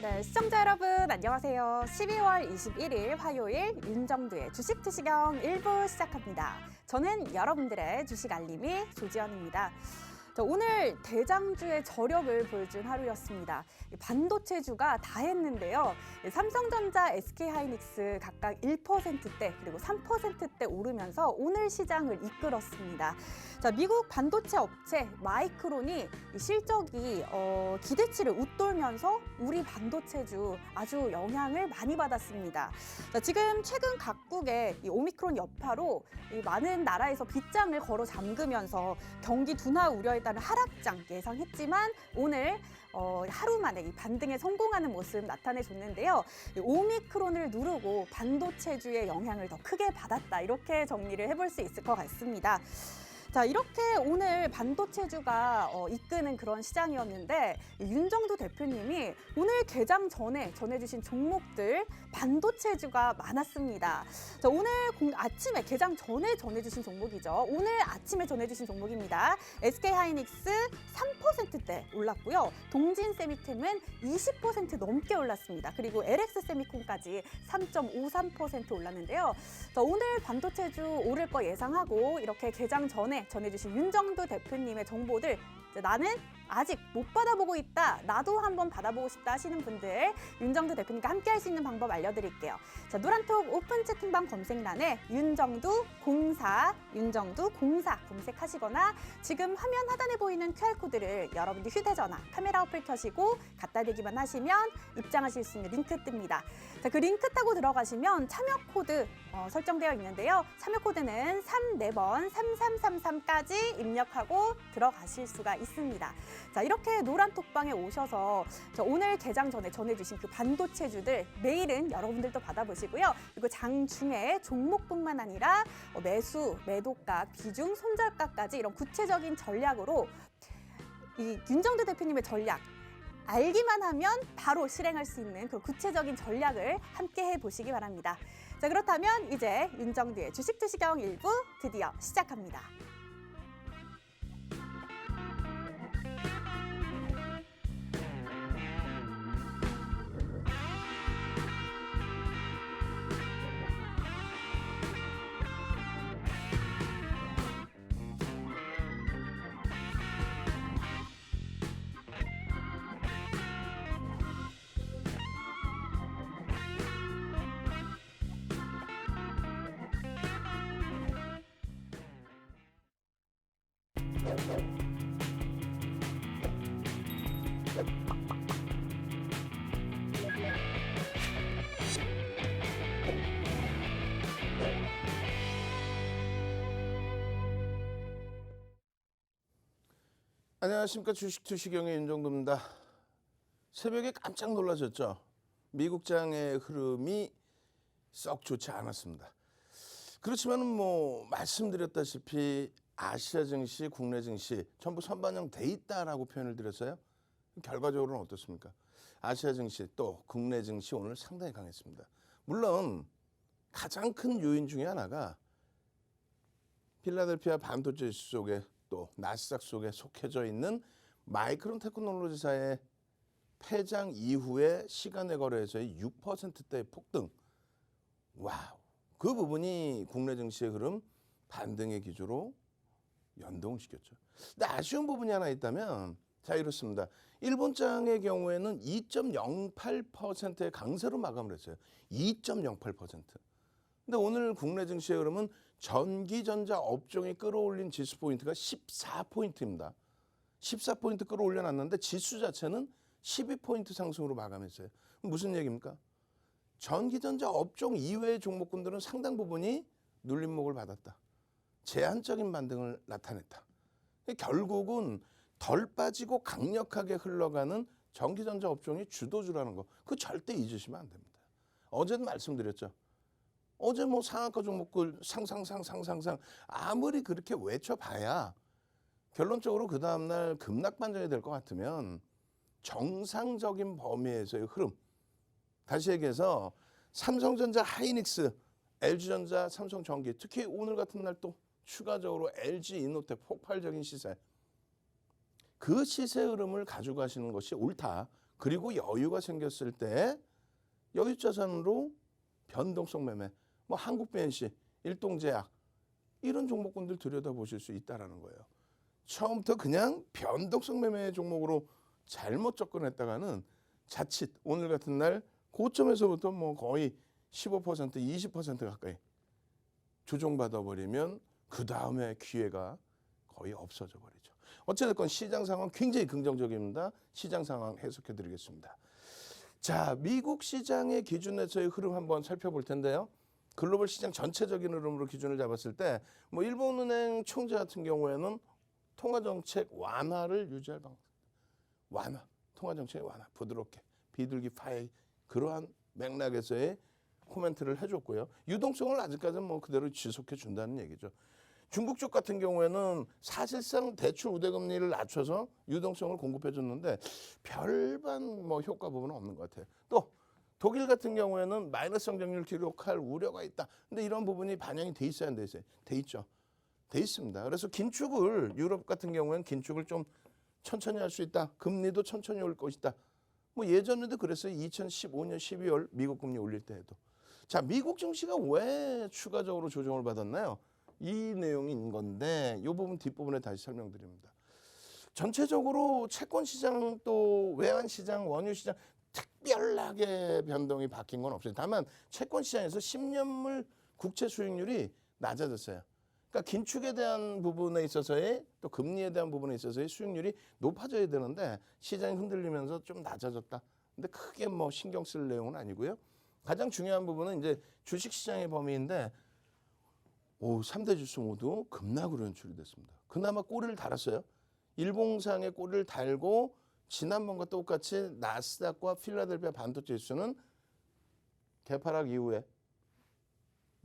네, 시청자 여러분 안녕하세요. 12월 21일 화요일 윤정두의 주식 투시경 1부 시작합니다. 저는 여러분들의 주식 알림이 조지현입니다. 오늘 대장주의 저력을 보여준 하루였습니다. 반도체주가 다 했는데요. 삼성전자, SK하이닉스 각각 1%대 그리고 3%대 오르면서 오늘 시장을 이끌었습니다. 자, 미국 반도체 업체 마이크론이 실적이 기대치를 웃돌면서 우리 반도체주 아주 영향을 많이 받았습니다. 자, 지금 최근 각국의 이 오미크론 여파로 이 많은 나라에서 빗장을 걸어 잠그면서 경기 둔화 우려에 따른 하락장 예상했지만 오늘 하루 만에 이 반등에 성공하는 모습 나타내줬는데요. 이 오미크론을 누르고 반도체주의 영향을 더 크게 받았다. 이렇게 정리를 해볼 수 있을 것 같습니다. 자, 이렇게 오늘 반도체주가 이끄는 그런 시장이었는데 윤정두 대표님이 오늘 개장 전에 전해주신 종목들 반도체주가 많았습니다. 자, 오늘 아침에 개장 전에 전해주신 종목이죠. 오늘 아침에 전해주신 종목입니다. SK하이닉스 3%대 올랐고요. 동진세미캠은 20% 넘게 올랐습니다. 그리고 LX세미콘까지 3.53% 올랐는데요. 자, 오늘 반도체주 오를 거 예상하고 이렇게 개장 전에 전해주신 윤정두 대표님의 정보들 나는 아직 못 받아보고 있다. 나도 한번 받아보고 싶다 하시는 분들 윤정두 대표님과 함께 할 수 있는 방법 알려드릴게요. 자, 노란톡 오픈 채팅방 검색란에 윤정두 04 검색하시거나 지금 화면 하단에 보이는 QR코드를 여러분들 휴대전화 카메라 어플 켜시고 갖다 대기만 하시면 입장하실 수 있는 링크 뜹니다. 자, 그 링크 타고 들어가시면 참여 코드 설정되어 있는데요. 참여 코드는 4번 3333까지 입력하고 들어가실 수가 있습니다. 자, 이렇게 노란 톡방에 오셔서 오늘 개장 전에 전해주신 그 반도체주들 내일은 여러분들도 받아보시고요. 그리고 장중에 종목뿐만 아니라 매수, 매도가, 비중, 손절가까지 이런 구체적인 전략으로 이 윤정두 대표님의 전략 알기만 하면 바로 실행할 수 있는 그 구체적인 전략을 함께 해보시기 바랍니다. 자, 그렇다면 이제 윤정두의 주식 투시경 1부 드디어 시작합니다. 안녕하십니까. 주식 투시경의 윤정두입니다. 새벽에 깜짝 놀라셨죠? 미국장의 흐름이 썩 좋지 않았습니다. 그렇지만 말씀드렸다시피 아시아 증시, 국내 증시 전부 선반영 돼 있다라고 표현을 드렸어요. 결과적으로는 어떻습니까? 아시아 증시 또 국내 증시 오늘 상당히 강했습니다. 물론 가장 큰 요인 중에 하나가 필라델피아 반도체 속에 또 나스닥 속에 속해져 있는 마이크론 테크놀로지사의 폐장 이후에 시간의 거래에서의 6%대의 폭등. 와우. 그 부분이 국내 증시의 흐름 반등의 기조로 연동을 시켰죠. 근데 아쉬운 부분이 하나 있다면 자, 이렇습니다. 일본장의 경우에는 2.08%의 강세로 마감을 했어요. 2.08%. 근데 오늘 국내 증시의 흐름은 전기전자 업종이 끌어올린 지수 포인트가 14포인트입니다. 14포인트 끌어올려놨는데 지수 자체는 12포인트 상승으로 마감했어요. 무슨 얘기입니까? 전기전자 업종 이외의 종목군들은 상당 부분이 눌림목을 받았다. 제한적인 반등을 나타냈다. 결국은 덜 빠지고 강력하게 흘러가는 전기전자 업종이 주도주라는 거, 그거 절대 잊으시면 안 됩니다. 어제도 말씀드렸죠. 어제 상한가 종목들 상상 아무리 그렇게 외쳐봐야 결론적으로 그 다음날 급락 반전이 될 것 같으면 정상적인 범위에서의 흐름. 다시 얘기해서 삼성전자, 하이닉스, LG전자, 삼성전기, 특히 오늘 같은 날 또 추가적으로 LG이노텍 폭발적인 시세. 그 시세 흐름을 가져가시는 것이 옳다. 그리고 여유가 생겼을 때 여유 자산으로 변동성 매매, 뭐 한국 BNC, 일동제약 이런 종목군들 들여다보실 수 있다라는 거예요. 처음부터 그냥 변동성 매매 종목으로 잘못 접근했다가는 자칫 오늘 같은 날 고점에서부터 뭐 거의 15%, 20% 가까이 조정받아 버리면 그 다음에 기회가 거의 없어져 버리죠. 어쨌든 시장 상황 굉장히 긍정적입니다. 시장 상황 해석해 드리겠습니다. 자, 미국 시장의 기준에서의 흐름 한번 살펴볼 텐데요. 글로벌 시장 전체적인 흐름으로 기준을 잡았을 때 뭐 일본은행 총재 같은 경우에는 통화정책 완화를 유지할 방법. 완화, 통화정책 완화, 부드럽게 비둘기 파이 그러한 맥락에서의 코멘트를 해줬고요. 유동성을 아직까지는 뭐 그대로 지속해 준다는 얘기죠. 중국 쪽 같은 경우에는 사실상 대출 우대금리를 낮춰서 유동성을 공급해 줬는데 별반 뭐 효과 부분은 없는 것 같아요. 또 독일 같은 경우에는 마이너스 성장률 기록할 우려가 있다. 근데 이런 부분이 반영이 돼 있어야 안 돼 있어요? 돼 있죠. 돼 있습니다. 그래서 긴축을 유럽 같은 경우에는 긴축을 좀 천천히 할 수 있다. 금리도 천천히 올 것이다. 뭐 예전에도 그랬어요. 2015년 12월 미국 금리 올릴 때에도. 자, 미국 증시가 왜 추가적으로 조정을 받았나요? 이 내용인 건데 이 부분 뒷부분에 다시 설명드립니다. 전체적으로 채권 시장 또 외환 시장, 원유 시장 특별하게 변동이 바뀐 건 없어요. 다만 채권 시장에서 10년물 국채 수익률이 낮아졌어요. 그러니까 긴축에 대한 부분에 있어서의 또 금리에 대한 부분에 있어서의 수익률이 높아져야 되는데 시장이 흔들리면서 좀 낮아졌다. 근데 크게 뭐 신경 쓸 내용은 아니고요. 가장 중요한 부분은 이제 주식 시장의 범위인데 3대 지수 모두 급락으로 연출이 됐습니다. 그나마 꼬리를 달았어요. 일봉상에 꼬리를 달고 지난번과 똑같이 나스닥과 필라델피아 반도체 지수는 개파락 이후에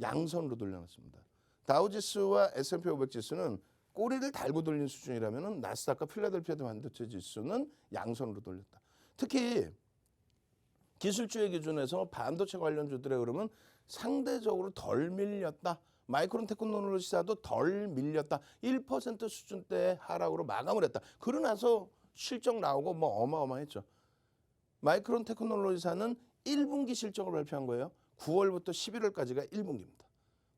양선으로 돌려놨습니다. 다우지수와 S&P 500 지수는 꼬리를 달고 돌린 수준이라면 나스닥과 필라델피아 반도체 지수는 양선으로 돌렸다. 특히 기술주의 기준에서 반도체 관련주들의 흐름은 상대적으로 덜 밀렸다. 마이크론 테크놀로지사도 덜 밀렸다. 1% 수준대 하락으로 마감을 했다. 그러고 나서 실적 나오고 뭐 어마어마했죠. 마이크론 테크놀로지사는 1분기 실적을 발표한 거예요. 9월부터 11월까지가 1분기입니다.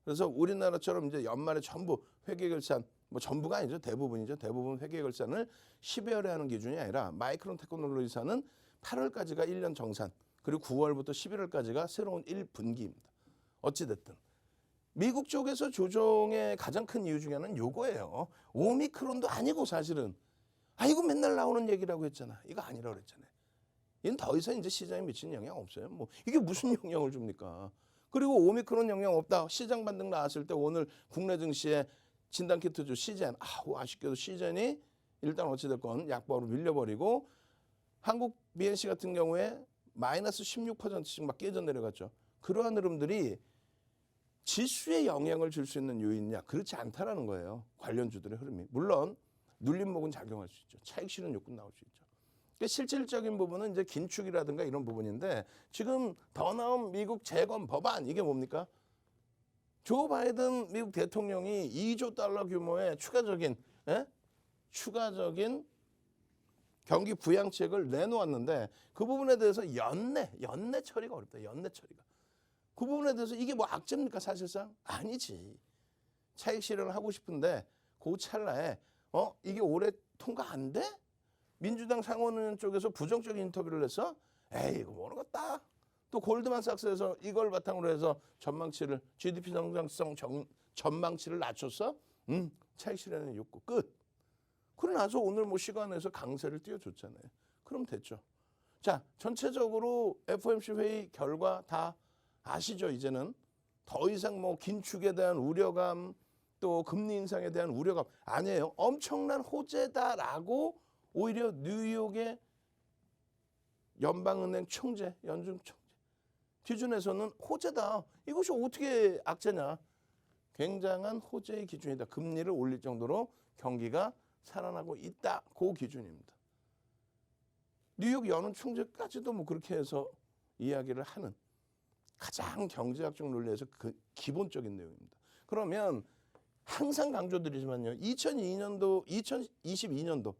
그래서 우리나라처럼 이제 연말에 전부 회계결산, 뭐 전부가 아니죠. 대부분이죠. 대부분 회계결산을 12월에 하는 기준이 아니라 마이크론 테크놀로지사는 8월까지가 1년 정산, 그리고 9월부터 11월까지가 새로운 1분기입니다. 어찌됐든. 미국 쪽에서 조정의 가장 큰 이유 중에 하나는 요거예요. 오미크론도 아니고 사실은. 이거 맨날 나오는 얘기라고 했잖아. 이거 아니라고 그랬잖아요. 이건 더 이상 이제 시장에 미치는 영향 없어요. 뭐 이게 무슨 영향을 줍니까? 그리고 오미크론 영향 없다. 시장 반등 나왔을 때 오늘 국내 증시에 진단키트주 시젠, 아쉽게도 시젠이 일단 어찌됐건 약보로 밀려버리고 한국 BNC 같은 경우에 마이너스 16%씩 막 깨져 내려갔죠. 그러한 흐름들이 지수에 영향을 줄 수 있는 요인이냐? 그렇지 않다라는 거예요. 관련주들의 흐름이. 물론 눌림목은 작용할 수 있죠. 차익 실현 요건 나올 수 있죠. 그러니까 실질적인 부분은 이제 긴축이라든가 이런 부분인데 지금 더 나온 미국 재건 법안 이게 뭡니까? 조 바이든 미국 대통령이 2조 달러 규모의 추가적인 경기 부양책을 내놓았는데 그 부분에 대해서 연내 처리가 어렵다. 연내 처리가. 그 부분에 대해서 이게 뭐 악재입니까 사실상? 아니지. 차익 실현을 하고 싶은데 그 찰나에 이게 올해 통과 안 돼? 민주당 상원의원 쪽에서 부정적인 인터뷰를 해서 이거 모르겠다. 또 골드만삭스에서 이걸 바탕으로 해서 전망치를 GDP 성장성 전망치를 낮췄어? 차익 실현의 욕구 끝. 그러고 나서 오늘 뭐 시간에서 강세를 띄워줬잖아요. 그럼 됐죠. 자, 전체적으로 FOMC 회의 결과 다 아시죠? 이제는 더 이상 뭐 긴축에 대한 우려감 또 금리 인상에 대한 우려감 아니에요. 엄청난 호재다라고 오히려 뉴욕의 연방은행 총재, 연준 총재 기준에서는 호재다. 이것이 어떻게 악재냐. 굉장한 호재의 기준이다. 금리를 올릴 정도로 경기가 살아나고 있다. 그 기준입니다. 뉴욕 연은 총재까지도 뭐 그렇게 해서 이야기를 하는 가장 경제학적 논리에서 그 기본적인 내용입니다. 그러면 항상 강조드리지만요. 2022년도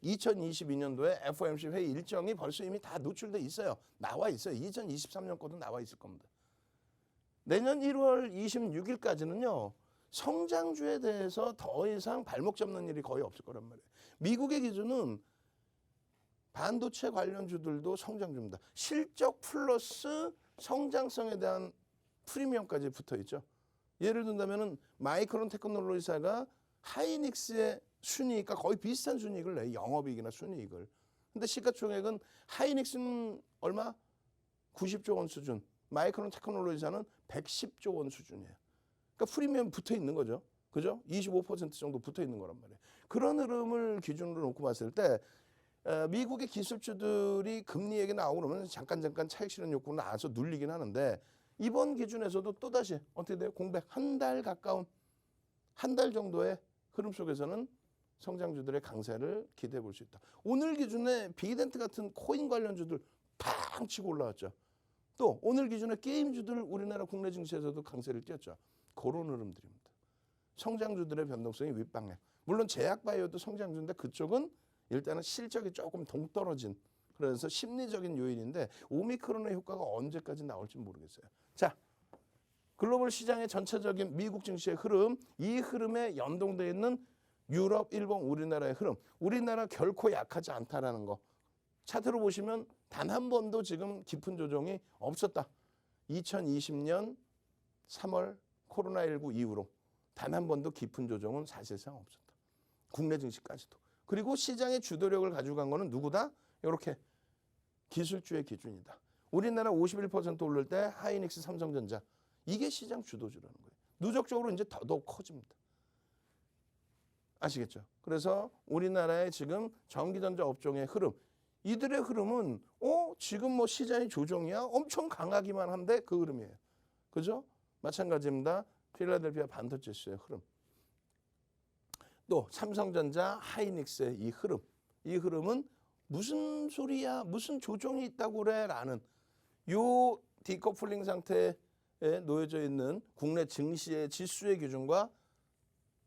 2022년도에 FOMC 회의 일정이 벌써 이미 다 노출돼 있어요. 나와 있어요. 2023년 거도 나와 있을 겁니다. 내년 1월 26일까지는요. 성장주에 대해서 더 이상 발목 잡는 일이 거의 없을 거란 말이에요. 미국의 기준은 반도체 관련주들도 성장주입니다. 실적 플러스 성장성에 대한 프리미엄까지 붙어 있죠. 예를 든다면은 마이크론 테크놀로지사가 하이닉스의 순이익과 거의 비슷한 순이익을 내요. 영업이익이나 순이익을. 근데 시가총액은 하이닉스는 얼마? 90조 원 수준. 마이크론 테크놀로지사는 110조 원 수준이에요. 그러니까 프리미엄 붙어 있는 거죠. 그죠? 25% 정도 붙어 있는 거란 말이에요. 그런 흐름을 기준으로 놓고 봤을 때 미국의 기술주들이 금리 얘기 나오고 그러면 잠깐 차익 실현 욕구로 나와서 눌리긴 하는데 이번 기준에서도 또다시 어떻게 돼요? 공백 한 달 가까운 한 달 정도의 흐름 속에서는 성장주들의 강세를 기대해 볼 수 있다. 오늘 기준에 빅텐트 같은 코인 관련주들 팡 치고 올라왔죠. 또 오늘 기준에 게임주들 우리나라 국내 증시에서도 강세를 띄었죠. 그런 흐름들입니다. 성장주들의 변동성이 윗방향. 물론 제약바이오도 성장주인데 그쪽은 일단은 실적이 조금 동떨어진 그래서 심리적인 요인인데 오미크론의 효과가 언제까지 나올지 모르겠어요. 자, 글로벌 시장의 전체적인 미국 증시의 흐름, 이 흐름에 연동되어 있는 유럽, 일본, 우리나라의 흐름. 우리나라 결코 약하지 않다라는 거. 차트로 보시면 단 한 번도 지금 깊은 조정이 없었다. 2020년 3월 코로나19 이후로 단 한 번도 깊은 조정은 사실상 없었다. 국내 증시까지도. 그리고 시장의 주도력을 가지고 간 거는 누구다? 이렇게 기술주의 기준이다. 우리나라 51% 오를 때 하이닉스, 삼성전자. 이게 시장 주도주라는 거예요. 누적적으로 이제 더더욱 커집니다. 아시겠죠? 그래서 우리나라의 지금 전기전자 업종의 흐름, 이들의 흐름은 지금 뭐 시장이 조정이야? 엄청 강하기만 한데 그 흐름이에요. 그죠? 마찬가지입니다. 필라델피아 반도체 지수의 흐름. 또 삼성전자, 하이닉스의 이 흐름. 이 흐름은 무슨 소리야? 무슨 조정이 있다고 그래? 라는 요 디커플링 상태에 놓여져 있는 국내 증시의 지수의 기준과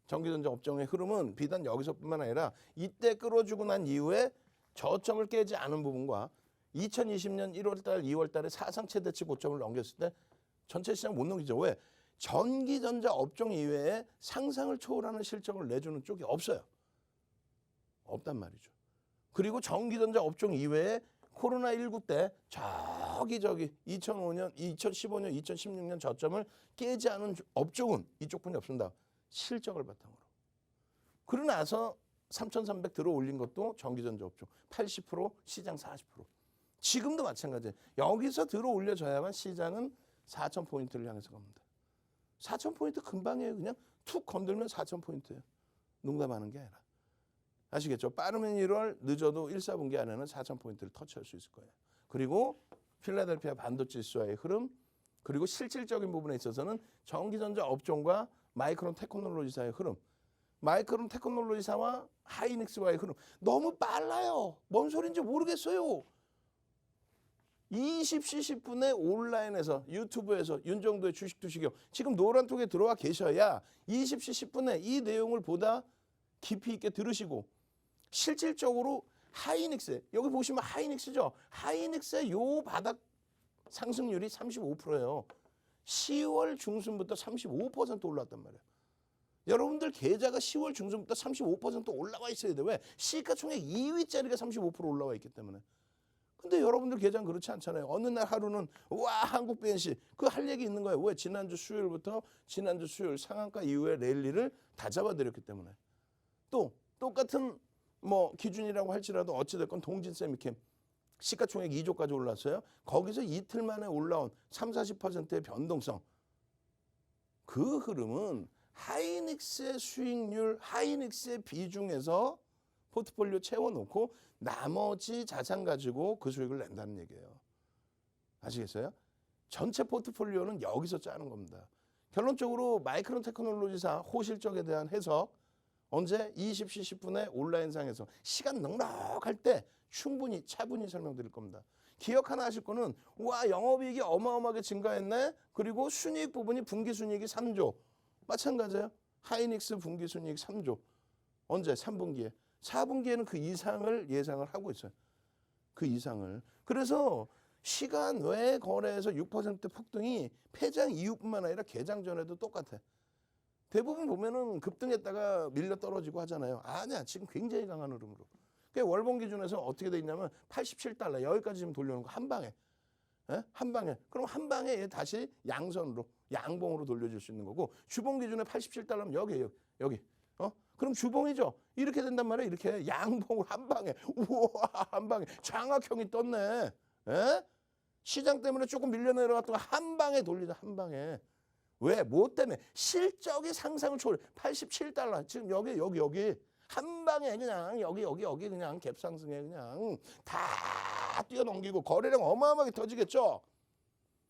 전기전자 업종의 흐름은 비단 여기서뿐만 아니라 이때 끌어주고 난 이후에 저점을 깨지 않은 부분과 2020년 1월달, 2월달에 사상 최대치 고점을 넘겼을 때 전체 시장 못 넘기죠. 왜? 전기전자 업종 이외에 상상을 초월하는 실적을 내주는 쪽이 없어요. 없단 말이죠. 그리고 전기전자 업종 이외에 코로나19 때 저기 2005년, 2015년, 2016년 저점을 깨지 않은 업종은 이쪽뿐이 없습니다. 실적을 바탕으로. 그러고 나서 3,300 들어 올린 것도 전기전자 업종 80%, 시장 40%. 지금도 마찬가지예요. 여기서 들어 올려줘야만 시장은 4,000포인트를 향해서 갑니다. 4,000포인트 금방이에요. 그냥 툭 건들면 4,000포인트예요. 농담하는 게 아니라. 아시겠죠? 빠르면 1월, 늦어도 1, 4분기 안에는 4,000포인트를 터치할 수 있을 거예요. 그리고 필라델피아 반도체 지수와의 흐름, 그리고 실질적인 부분에 있어서는 전기전자 업종과 마이크론 테크놀로지사의 흐름, 마이크론 테크놀로지사와 하이닉스와의 흐름 너무 빨라요. 뭔 소리인지 모르겠어요. 20시 10분에 온라인에서 유튜브에서 윤정도의 주식 투시경 지금 노란톡에 들어와 계셔야 20시 10분에 이 내용을 보다 깊이 있게 들으시고 실질적으로 하이닉스 여기 보시면 하이닉스죠. 하이닉스의 요 바닥 상승률이 35%예요. 10월 중순부터 35% 올랐단 말이에요. 여러분들 계좌가 10월 중순부터 35% 올라와 있어야 돼. 왜? 시가총액 2위짜리가 35% 올라와 있기 때문에. 근데 여러분들 계좌는 그렇지 않잖아요. 어느 날 하루는 와 한국 BNC 그 할 얘기 있는 거예요. 왜? 지난주 수요일부터 지난주 수요일 상한가 이후에 랠리를 다 잡아드렸기 때문에. 또 똑같은 뭐 기준이라고 할지라도 어찌됐건 동진세미캠 시가총액 2조까지 올랐어요. 거기서 이틀 만에 올라온 30-40%의 변동성. 그 흐름은 하이닉스의 수익률, 하이닉스의 비중에서 포트폴리오 채워놓고 나머지 자산 가지고 그 수익을 낸다는 얘기예요. 아시겠어요? 전체 포트폴리오는 여기서 짜는 겁니다. 결론적으로 마이크론 테크놀로지사 호실적에 대한 해석 언제 20시 10분에 온라인상에서 시간 넉넉할 때 충분히 차분히 설명드릴 겁니다. 기억 하나 하실 거는 와 영업이익이 어마어마하게 증가했네. 그리고 순이익 부분이 분기순이익이 3조. 마찬가지예요. 하이닉스 분기순이익 3조. 언제? 3분기에. 4분기에는 그 이상을 예상을 하고 있어요. 그 이상을. 그래서 시간 외 거래에서 6% 폭등이 폐장 이후뿐만 아니라 개장 전에도 똑같아. 대부분 보면은 급등했다가 밀려 떨어지고 하잖아요. 아니야, 지금 굉장히 강한 흐름으로. 그러니까 월봉 기준에서 어떻게 돼 있냐면 87달러 여기까지 지금 돌려놓은 거 한 방에. 예? 한 방에. 그럼 한 방에 얘 다시 양선으로 양봉으로 돌려줄 수 있는 거고, 주봉 기준에 87달러면 여기. 그럼 주봉이죠. 이렇게 된단 말이에요. 이렇게 양봉을 한 방에. 우와, 한 방에 장악형이 떴네. 예? 시장 때문에 조금 밀려 내려갔다가 한 방에 돌리자. 한 방에. 왜? 뭐 때문에? 실적이 상상을 초월. 87달러. 지금 여기. 한 방에 그냥 여기 그냥 갭 상승에 그냥 다 뛰어넘기고 거래량 어마어마하게 터지겠죠.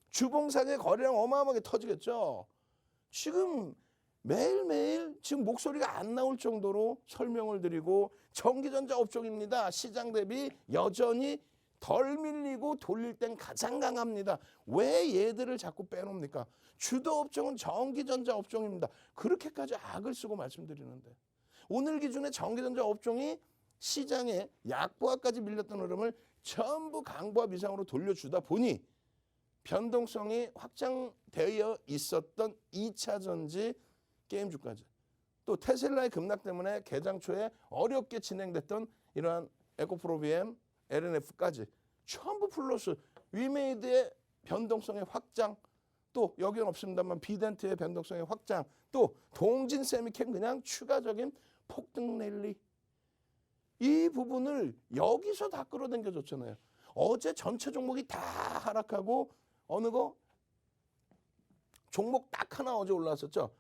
주봉상의 거래량 어마어마하게 터지겠죠. 지금 매일매일 지금 목소리가 안 나올 정도로 설명을 드리고, 전기전자 업종입니다. 시장 대비 여전히 덜 밀리고 돌릴 땐 가장 강합니다. 왜 얘들을 자꾸 빼놓습니까? 주도 업종은 전기전자 업종입니다. 그렇게까지 악을 쓰고 말씀드리는데, 오늘 기준에 전기전자 업종이 시장에 약보합까지 밀렸던 흐름을 전부 강보합 이상으로 돌려주다 보니 변동성이 확장되어 있었던 2차 전지 게임주까지, 또 테슬라의 급락 때문에 개장 초에 어렵게 진행됐던 이러한 에코프로비엠, LNF까지 전부 플러스, 위메이드의 변동성의 확장, 또 여기는 없습니다만 비덴트의 변동성의 확장, 또 동진 세미캠 그냥 추가적인 폭등 랠리, 이 부분을 여기서 다 끌어당겨줬잖아요. 어제 전체 종목이 다 하락하고 어느 거 종목 딱 하나 어제 올라왔었죠.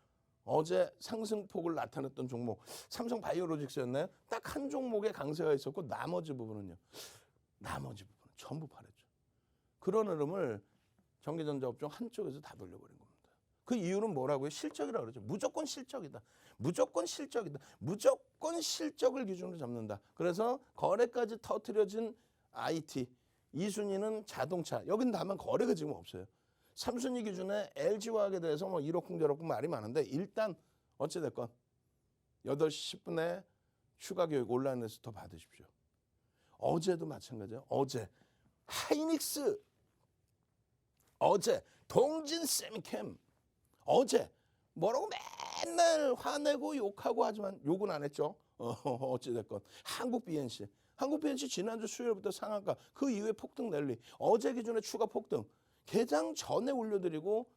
어제 상승폭을 나타냈던 종목 삼성바이오로직스였나요? 딱 한 종목에 강세가 있었고 나머지 부분은 전부 팔았죠. 그런 흐름을 전기전자 업종 한쪽에서 다 돌려버린 겁니다. 그 이유는 뭐라고요? 실적이라고 그러죠. 무조건 실적이다. 무조건 실적을 기준으로 잡는다. 그래서 거래까지 터트려진 IT, 2순위는 자동차. 여긴 다만 거래가 지금 없어요. 3순위 기준에 LG화학에 대해서 뭐 이러쿵저러쿵 말이 많은데, 일단 어찌됐건 8시 10분에 추가 교육 온라인에서 더 받으십시오. 어제도 마찬가지예요. 어제 하이닉스, 어제 동진 세미캠, 어제 뭐라고 맨날 화내고 욕하고 하지만 욕은 안 했죠. 어찌됐건 한국 BNC 지난주 수요일부터 상한가, 그 이후에 폭등 랠리, 어제 기준에 추가 폭등, 개장 전에 올려드리고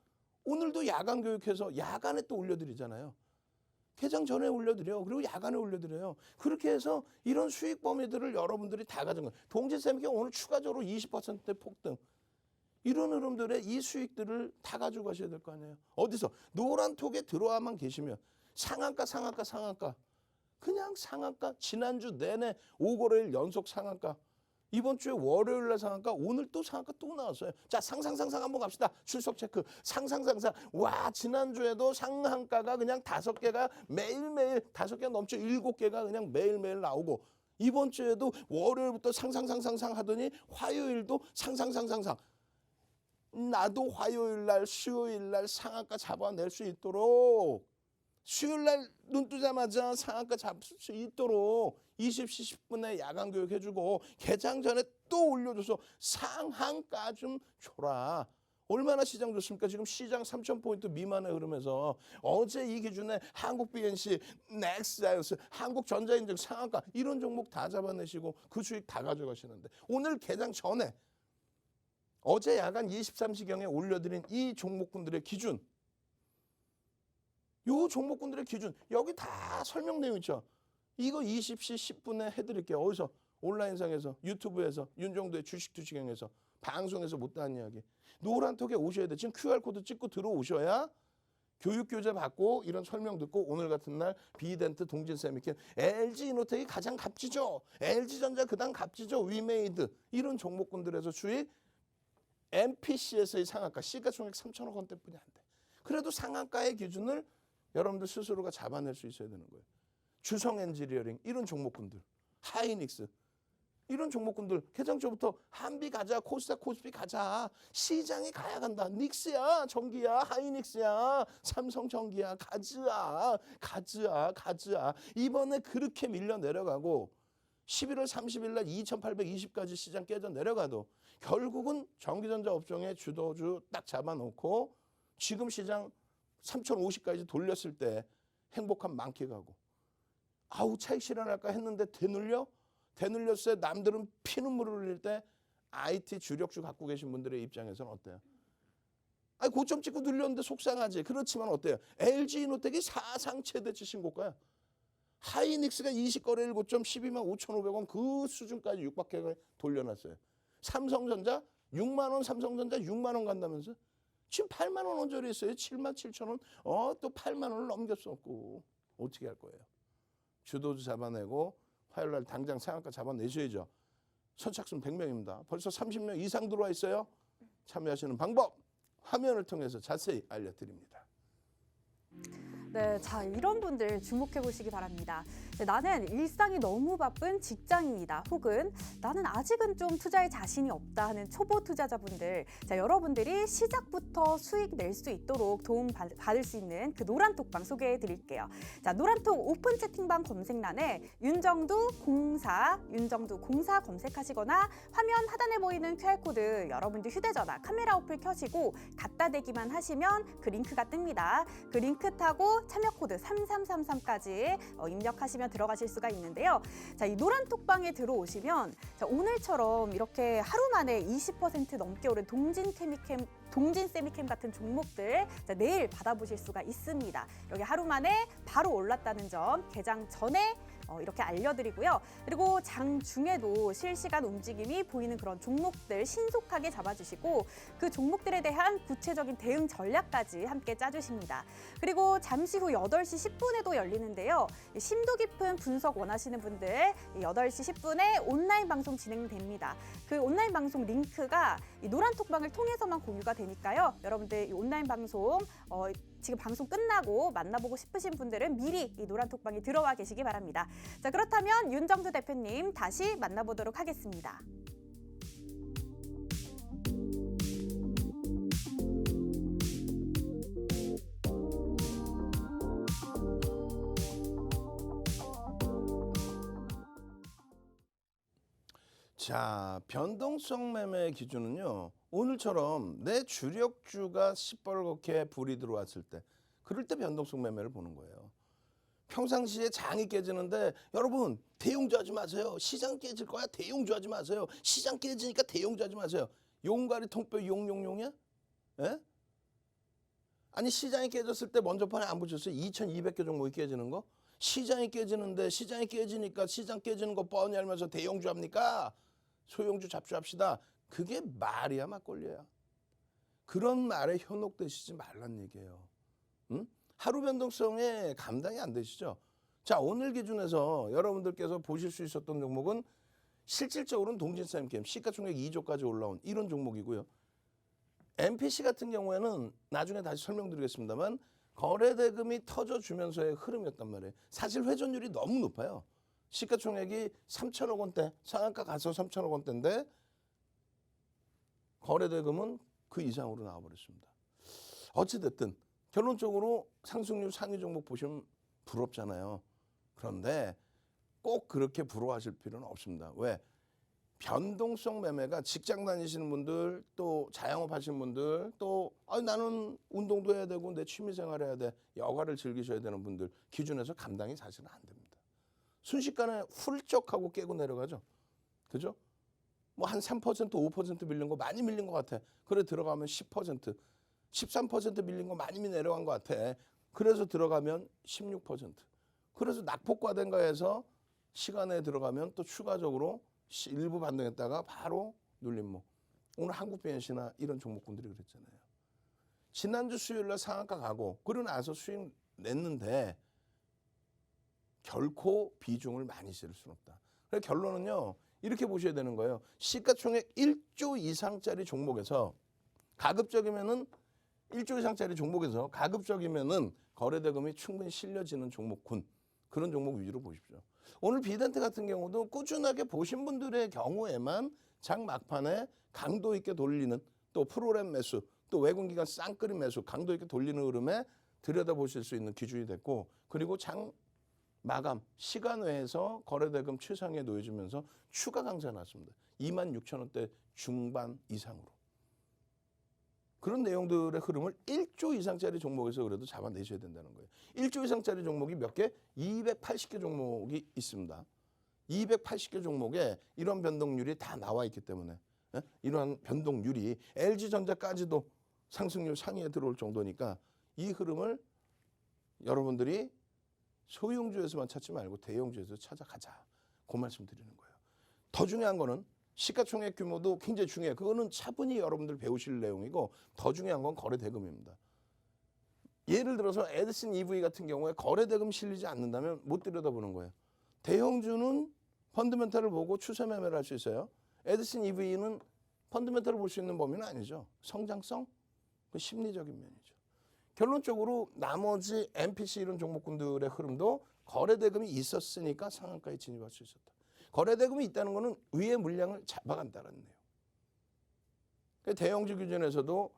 오늘도 야간 교육해서 야간에 또 올려드리잖아요. 개장 전에 올려드려요. 그리고 야간에 올려드려요. 그렇게 해서 이런 수익 범위들을 여러분들이 다 가진 거예요. 동진쌤께 오늘 추가적으로 20%대 폭등, 이런 흐름들의 이 수익들을 다 가지고 가셔야 될 거 아니에요. 어디서? 노란톡에 들어와만 계시면 상한가, 그냥 상한가, 지난주 내내 5거래일 연속 상한가, 이번 주에 월요일날 상한가, 오늘 또 상한가 또 나왔어요. 자, 상상 한번 갑시다. 출석 체크. 상상. 와, 지난주에도 상한가가 그냥 5개가 매일매일 5개가 넘죠. 7개가 그냥 매일매일 나오고, 이번 주에도 월요일부터 상상 하더니 화요일도 상상. 나도 화요일날, 수요일날 상한가 잡아낼 수 있도록, 수요일날 눈 뜨자마자 상한가 잡을 수 있도록 20시 10분에 야간 교육 해주고, 개장 전에 또 올려줘서 상한가 좀 줘라. 얼마나 시장 좋습니까? 지금 시장 3,000포인트 미만의 흐름에서 어제 이 기준에 한국 BNC, 넥스자이언스, 한국전자인증 상한가, 이런 종목 다 잡아내시고 그 수익 다 가져가시는데, 오늘 개장 전에 어제 야간 23시경에 올려드린 이 종목군들의 기준, 요 종목군들의 기준, 여기 다 설명 내용 있죠. 이거 20시 10분에 해드릴게요. 어디서? 온라인상에서, 유튜브에서, 윤정도의 주식투시경에서, 방송에서 못다한 이야기. 노란톡에 오셔야 돼. 지금 QR코드 찍고 들어오셔야 교육교재 받고 이런 설명 듣고, 오늘 같은 날 비덴트, 동진세미캠, LG이노텍이 가장 값지죠. LG전자 그다음 값지죠. 위메이드, 이런 종목군들에서 수익, MPC에서의 상한가, 시가총액 3천억 원대뿐이 안 돼. 그래도 상한가의 기준을 여러분들 스스로가 잡아낼 수 있어야 되는 거예요. 주성 엔지니어링, 이런 종목군들, 하이닉스, 이런 종목군들 개장주부터 한비 가자, 코스닥 코스피 가자. 시장이 가야 간다. 닉스야, 전기야, 하이닉스야, 삼성전기야, 가즈야. 이번에 그렇게 밀려 내려가고 11월 30일 날 2820까지 시장 깨져 내려가도 결국은 전기전자 업종의 주도주 딱 잡아놓고 지금 시장 3050까지 돌렸을 때 행복한 만기 가고 아우 차익 실현할까 했는데 되눌렸어요. 남들은 피눈물을 흘릴 때 IT 주력주 갖고 계신 분들의 입장에서는 어때요? 아니 고점 찍고 눌렸는데 속상하지. 그렇지만 어때요? LG이노텍이 사상 최대치 신고가야. 하이닉스가 20거래일 고점 12만 5,500원 그 수준까지 육박해 돌려놨어요. 삼성전자 6만 원, 삼성전자 6만 원 간다면서? 지금 8만 원 언저리 있어요. 7만 7천 원. 또 8만 원을 넘겼었고 어떻게 할 거예요? 주도주 잡아내고 화요일 날 당장 상한가 잡아내셔야죠. 선착순 100명입니다. 벌써 30명 이상 들어와 있어요. 참여하시는 방법 화면을 통해서 자세히 알려드립니다. 네, 자 이런 분들 주목해 보시기 바랍니다. 네, 나는 일상이 너무 바쁜 직장인이다. 혹은 나는 아직은 좀 투자에 자신이 없다 하는 초보 투자자분들. 자 여러분들이 시작부터 수익 낼 수 있도록 도움 받을 수 있는 그 노란톡방 소개해 드릴게요. 자 노란톡 오픈 채팅방 검색란에 윤정두 공사 검색하시거나 화면 하단에 보이는 QR코드 여러분들 휴대전화 카메라 어플 켜시고 갖다 대기만 하시면 그 링크가 뜹니다. 그 링크 타고 참여 코드 3333까지 입력하시면 들어가실 수가 있는데요. 자, 이 노란톡방에 들어오시면 자, 오늘처럼 이렇게 하루 만에 20% 넘게 오른 동진 세미캠 같은 종목들 자, 내일 받아보실 수가 있습니다. 여기 하루 만에 바로 올랐다는 점 개장 전에 이렇게 알려드리고요. 그리고 장 중에도 실시간 움직임이 보이는 그런 종목들 신속하게 잡아주시고 그 종목들에 대한 구체적인 대응 전략까지 함께 짜주십니다. 그리고 잠시 후 8시 10분에도 열리는데요. 심도 깊은 분석 원하시는 분들 8시 10분에 온라인 방송 진행됩니다. 그 온라인 방송 링크가 이 노란톡방을 통해서만 공유가 되니까요. 여러분들 이 온라인 방송 지금 방송 끝나고 만나보고 싶으신 분들은 미리 이 노란톡방에 들어와 계시기 바랍니다. 자, 그렇다면 윤정두 대표님 다시 만나보도록 하겠습니다. 자, 변동성 매매 기준은요. 오늘처럼 내 주력주가 시뻘겋게 불이 들어왔을 때 그럴 때 변동성 매매를 보는 거예요. 평상시에 장이 깨지는데 여러분 대용주 하지 마세요. 시장 깨질 거야. 대용주 하지 마세요. 시장 깨지니까 대용주 하지 마세요. 용가리 통뼈 용용용이야? 예? 아니 시장이 깨졌을 때 먼저 판에 안 보셨어요? 2200개 종목이 깨지는 거? 시장이 깨지는데 시장이 깨지니까 시장 깨지는 거 뻔히 알면서 대용주 합니까? 소용주 잡주합시다. 그게 말이야 막걸리야. 그런 말에 현혹되시지 말란 얘기예요. 응? 하루 변동성에 감당이 안 되시죠? 자 오늘 기준에서 여러분들께서 보실 수 있었던 종목은 실질적으로는 동진세미캠 시가총액 2조까지 올라온 이런 종목이고요. MPC 같은 경우에는 나중에 다시 설명드리겠습니다만 거래대금이 터져주면서의 흐름이었단 말이에요. 사실 회전율이 너무 높아요. 시가총액이 3천억 원대, 상한가 가서 3천억 원대인데 거래대금은 그 이상으로 나와버렸습니다. 어찌됐든 결론적으로 상승률 상위 종목 보시면 부럽잖아요. 그런데 꼭 그렇게 부러워하실 필요는 없습니다. 왜? 변동성 매매가 직장 다니시는 분들 또 자영업 하시는 분들 또 나는 운동도 해야 되고 내 취미생활 해야 돼 여가를 즐기셔야 되는 분들 기준에서 감당이 사실은 안 됩니다. 순식간에 훌쩍하고 깨고 내려가죠. 그죠? 뭐 한 3% 5% 밀린 거 많이 밀린 것 같아. 그래 들어가면 10% 13% 밀린 거 많이 내려간 것 같아. 그래서 들어가면 16%. 그래서 낙폭과대인 거에서 시간에 들어가면 또 추가적으로 일부 반등했다가 바로 눌림목. 오늘 한국변시나 이런 종목군들이 그랬잖아요. 지난주 수요일날 상한가 가고 그러고 나서 수익 냈는데 결코 비중을 많이 실을 수는 없다. 그래서 결론은요. 이렇게 보셔야 되는 거예요. 시가총액 1조 이상짜리 종목에서 가급적이면은 1조 이상짜리 종목에서 가급적이면은 거래대금이 충분히 실려지는 종목군. 그런 종목 위주로 보십시오. 오늘 비덴트 같은 경우도 꾸준하게 보신 분들의 경우에만 장 막판에 강도 있게 돌리는 또 프로그램 매수 또 외국기관 쌍끌이 매수 강도 있게 돌리는 흐름에 들여다보실 수 있는 기준이 됐고 그리고 장 마감 시간 외에서 거래대금 최상위에 놓여지면서 추가 강세가 났습니다. 26,000원대 중반 이상으로. 그런 내용들의 흐름을 1조 이상짜리 종목에서 그래도 잡아내셔야 된다는 거예요. 1조 이상짜리 종목이 몇 개? 280개 종목이 있습니다. 280개 종목에 이런 변동률이 다 나와 있기 때문에 이러한 변동률이 LG전자까지도 상승률 상위에 들어올 정도니까 이 흐름을 여러분들이 소형주에서만 찾지 말고 대형주에서 찾아가자. 그 말씀 드리는 거예요. 더 중요한 거는 시가총액 규모도 굉장히 중요해요. 그거는 차분히 여러분들 배우실 내용이고 더 중요한 건 거래대금입니다. 예를 들어서 에디슨 EV 같은 경우에 거래대금 실리지 않는다면 못 들여다보는 거예요. 대형주는 펀드멘탈을 보고 추세 매매를 할 수 있어요. 에디슨 EV는 펀드멘탈을 볼 수 있는 범위는 아니죠. 성장성, 그 심리적인 면이죠. 결론적으로 나머지 MPC 이런 종목군들의 흐름도 거래대금이 있었으니까 상한가에 진입할 수 있었다. 거래대금이 있다는 것은 위의 물량을 잡아간다는 내용. 대형주 기준에서도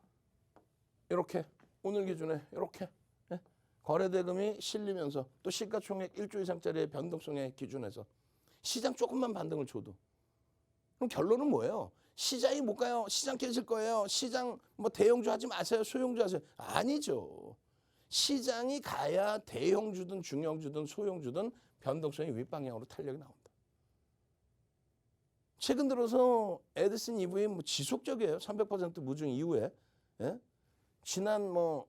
이렇게 오늘 기준에 이렇게 거래대금이 실리면서 또 시가총액 1조 이상짜리의 변동성의 기준에서 시장 조금만 반등을 줘도 그럼 결론은 뭐예요? 시장이 못 가요. 시장 깨질 거예요. 시장 뭐 대형주 하지 마세요. 소형주 하세요. 아니죠. 시장이 가야 대형주든 중형주든 소형주든 변동성이 윗방향으로 탄력이 나온다. 최근 들어서 에디슨 EV 뭐 지속적이에요. 300% 무증 이후에 지난 뭐